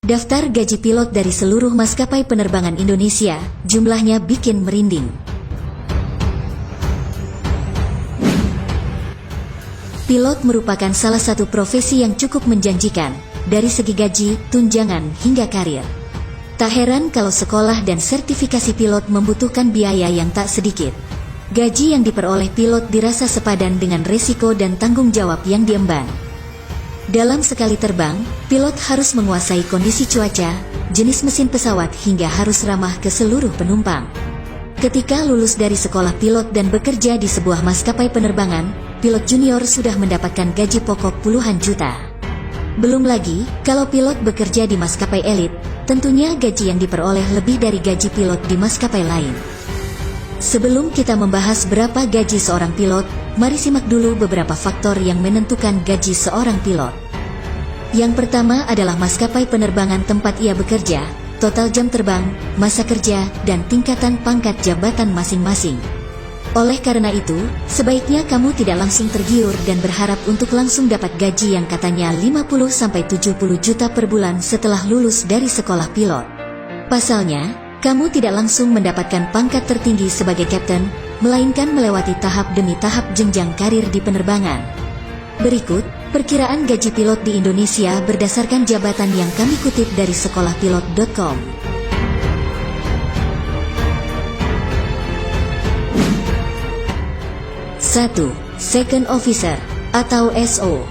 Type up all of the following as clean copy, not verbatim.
Daftar gaji pilot dari seluruh maskapai penerbangan Indonesia, jumlahnya bikin merinding. Pilot merupakan salah satu profesi yang cukup menjanjikan, dari segi gaji, tunjangan, hingga karir. Tak heran kalau sekolah dan sertifikasi pilot membutuhkan biaya yang tak sedikit. Gaji yang diperoleh pilot dirasa sepadan dengan resiko dan tanggung jawab yang diemban. Dalam sekali terbang, pilot harus menguasai kondisi cuaca, jenis mesin pesawat hingga harus ramah ke seluruh penumpang. Ketika lulus dari sekolah pilot dan bekerja di sebuah maskapai penerbangan, pilot junior sudah mendapatkan gaji pokok puluhan juta. Belum lagi, kalau pilot bekerja di maskapai elit, tentunya gaji yang diperoleh lebih dari gaji pilot di maskapai lain. Sebelum kita membahas berapa gaji seorang pilot, mari simak dulu beberapa faktor yang menentukan gaji seorang pilot. Yang pertama adalah maskapai penerbangan tempat ia bekerja, total jam terbang, masa kerja, dan tingkatan pangkat jabatan masing-masing. Oleh karena itu, sebaiknya kamu tidak langsung tergiur dan berharap untuk langsung dapat gaji yang katanya 50-70 juta per bulan setelah lulus dari sekolah pilot. Pasalnya, kamu tidak langsung mendapatkan pangkat tertinggi sebagai kapten, melainkan melewati tahap demi tahap jenjang karir di penerbangan. Berikut, perkiraan gaji pilot di Indonesia berdasarkan jabatan yang kami kutip dari sekolahpilot.com. 1. Second Officer atau SO.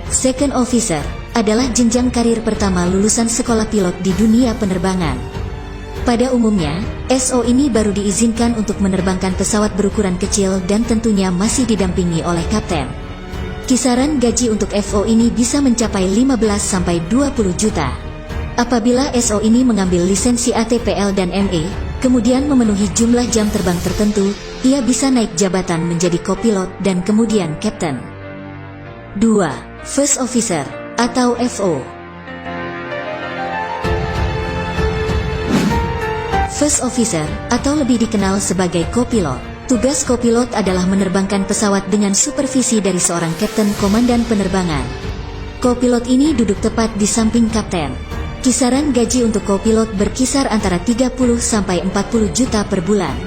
Second Officer adalah jenjang karir pertama lulusan sekolah pilot di dunia penerbangan. Pada umumnya, SO ini baru diizinkan untuk menerbangkan pesawat berukuran kecil dan tentunya masih didampingi oleh kapten. Kisaran gaji untuk FO ini bisa mencapai 15-20 juta. Apabila SO ini mengambil lisensi ATPL dan ME, kemudian memenuhi jumlah jam terbang tertentu, ia bisa naik jabatan menjadi kopilot dan kemudian kapten. 2. First Officer atau FO. First Officer atau lebih dikenal sebagai kopilot. Tugas kopilot adalah menerbangkan pesawat dengan supervisi dari seorang kapten komandan penerbangan. Kopilot ini duduk tepat di samping kapten. Kisaran gaji untuk kopilot berkisar antara 30-40 juta per bulan.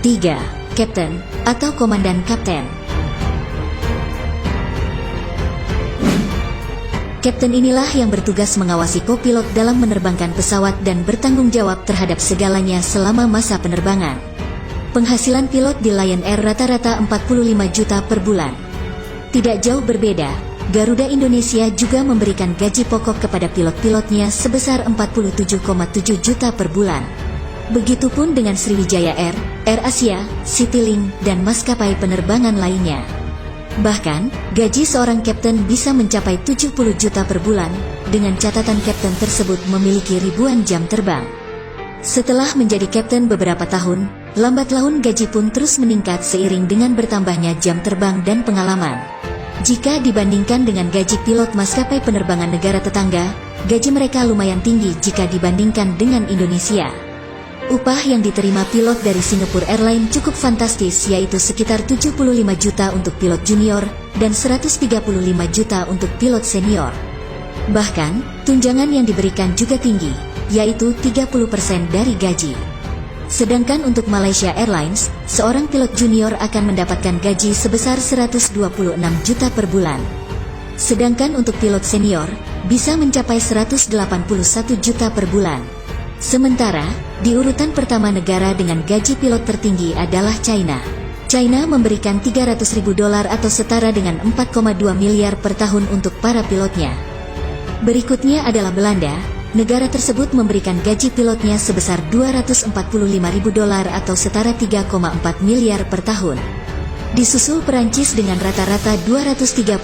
3. Kapten atau komandan kapten. Kapten inilah yang bertugas mengawasi kopilot dalam menerbangkan pesawat dan bertanggung jawab terhadap segalanya selama masa penerbangan. Penghasilan pilot di Lion Air rata-rata 45 juta per bulan. Tidak jauh berbeda, Garuda Indonesia juga memberikan gaji pokok kepada pilot-pilotnya sebesar 47,7 juta per bulan. Begitupun dengan Sriwijaya Air, Air Asia, Citylink, dan maskapai penerbangan lainnya. Bahkan, gaji seorang kapten bisa mencapai 70 juta per bulan, dengan catatan kapten tersebut memiliki ribuan jam terbang. Setelah menjadi kapten beberapa tahun, lambat laun gaji pun terus meningkat seiring dengan bertambahnya jam terbang dan pengalaman. Jika dibandingkan dengan gaji pilot maskapai penerbangan negara tetangga, gaji mereka lumayan tinggi jika dibandingkan dengan Indonesia. Upah yang diterima pilot dari Singapore Airlines cukup fantastis, yaitu sekitar 75 juta untuk pilot junior dan 135 juta untuk pilot senior. Bahkan, tunjangan yang diberikan juga tinggi, yaitu 30% dari gaji. Sedangkan untuk Malaysia Airlines, seorang pilot junior akan mendapatkan gaji sebesar 126 juta per bulan. Sedangkan untuk pilot senior, bisa mencapai 181 juta per bulan. Sementara, di urutan pertama negara dengan gaji pilot tertinggi adalah China. China memberikan $300.000 atau setara dengan 4,2 miliar per tahun untuk para pilotnya. Berikutnya adalah Belanda. Negara tersebut memberikan gaji pilotnya sebesar $245.000 atau setara 3,4 miliar per tahun. Disusul Perancis dengan rata-rata $235.000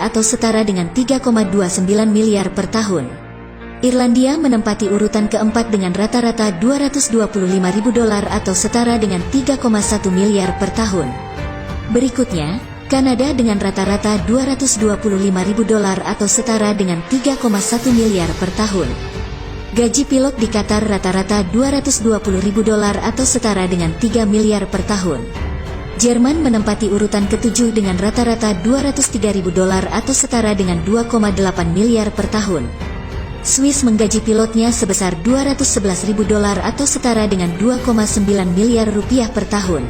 atau setara dengan 3,29 miliar per tahun. Irlandia menempati urutan keempat dengan rata-rata $225.000 atau setara dengan 3,1 miliar per tahun. Berikutnya, Kanada dengan rata-rata $225.000 atau setara dengan 3,1 miliar per tahun. Gaji pilot di Qatar rata-rata $220.000 atau setara dengan 3 miliar per tahun. Jerman menempati urutan ke-7 dengan rata-rata $203.000 atau setara dengan 2,8 miliar per tahun. Swiss menggaji pilotnya sebesar $211.000 atau setara dengan 2,9 miliar rupiah per tahun.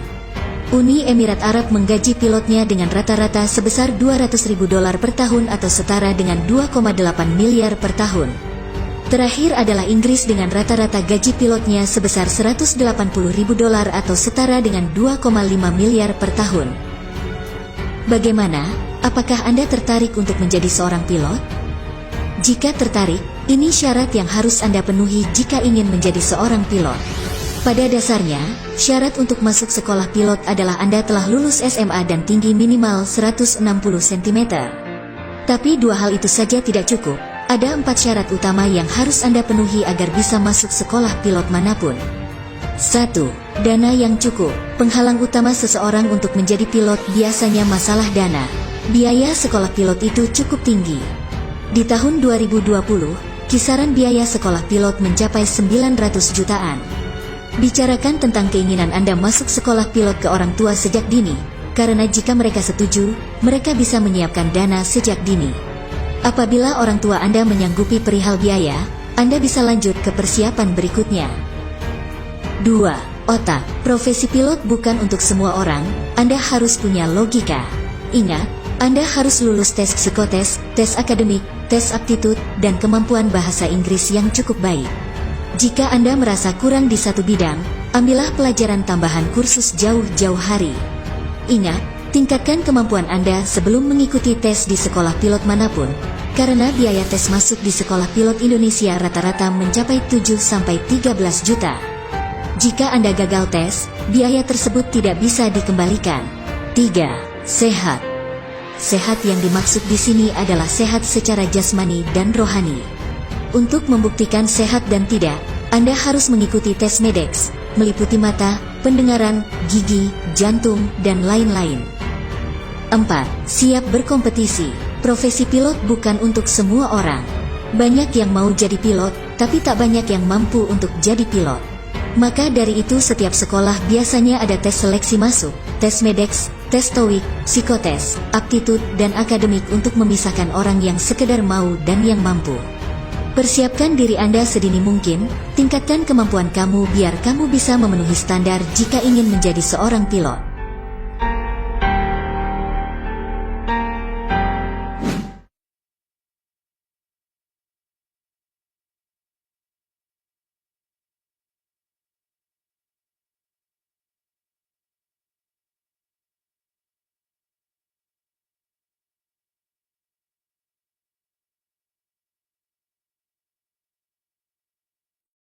Uni Emirat Arab menggaji pilotnya dengan rata-rata sebesar $200.000 per tahun atau setara dengan 2,8 miliar per tahun. Terakhir adalah Inggris dengan rata-rata gaji pilotnya sebesar $180.000 atau setara dengan 2,5 miliar per tahun. Bagaimana? Apakah Anda tertarik untuk menjadi seorang pilot? Jika tertarik, ini syarat yang harus Anda penuhi jika ingin menjadi seorang pilot. Pada dasarnya, syarat untuk masuk sekolah pilot adalah Anda telah lulus SMA dan tinggi minimal 160 cm. Tapi dua hal itu saja tidak cukup. Ada 4 syarat utama yang harus Anda penuhi agar bisa masuk sekolah pilot manapun. 1. Dana yang cukup. Penghalang utama seseorang untuk menjadi pilot biasanya masalah dana. Biaya sekolah pilot itu cukup tinggi. Di tahun 2020, kisaran biaya sekolah pilot mencapai 900 jutaan. Bicarakan tentang keinginan Anda masuk sekolah pilot ke orang tua sejak dini, karena jika mereka setuju, mereka bisa menyiapkan dana sejak dini. Apabila orang tua Anda menyanggupi perihal biaya, Anda bisa lanjut ke persiapan berikutnya. 2. Otak. Profesi pilot bukan untuk semua orang, Anda harus punya logika. Ingat, Anda harus lulus tes psikotes, tes akademik, tes aptitude, dan kemampuan bahasa Inggris yang cukup baik. Jika Anda merasa kurang di satu bidang, ambillah pelajaran tambahan kursus jauh-jauh hari. Ingat, tingkatkan kemampuan Anda sebelum mengikuti tes di sekolah pilot manapun, karena biaya tes masuk di sekolah pilot Indonesia rata-rata mencapai 7-13 juta. Jika Anda gagal tes, biaya tersebut tidak bisa dikembalikan. 3. Sehat. Sehat yang dimaksud di sini adalah sehat secara jasmani dan rohani. Untuk membuktikan sehat dan tidak, Anda harus mengikuti tes MEDEX, meliputi mata, pendengaran, gigi, jantung, dan lain-lain. 4. Siap berkompetisi. Profesi pilot bukan untuk semua orang. Banyak yang mau jadi pilot, tapi tak banyak yang mampu untuk jadi pilot. Maka dari itu setiap sekolah biasanya ada tes seleksi masuk, tes MEDEX, tes TOEIC, psikotes, aptitude, dan akademik untuk memisahkan orang yang sekedar mau dan yang mampu. Persiapkan diri Anda sedini mungkin, tingkatkan kemampuan kamu biar kamu bisa memenuhi standar jika ingin menjadi seorang pilot.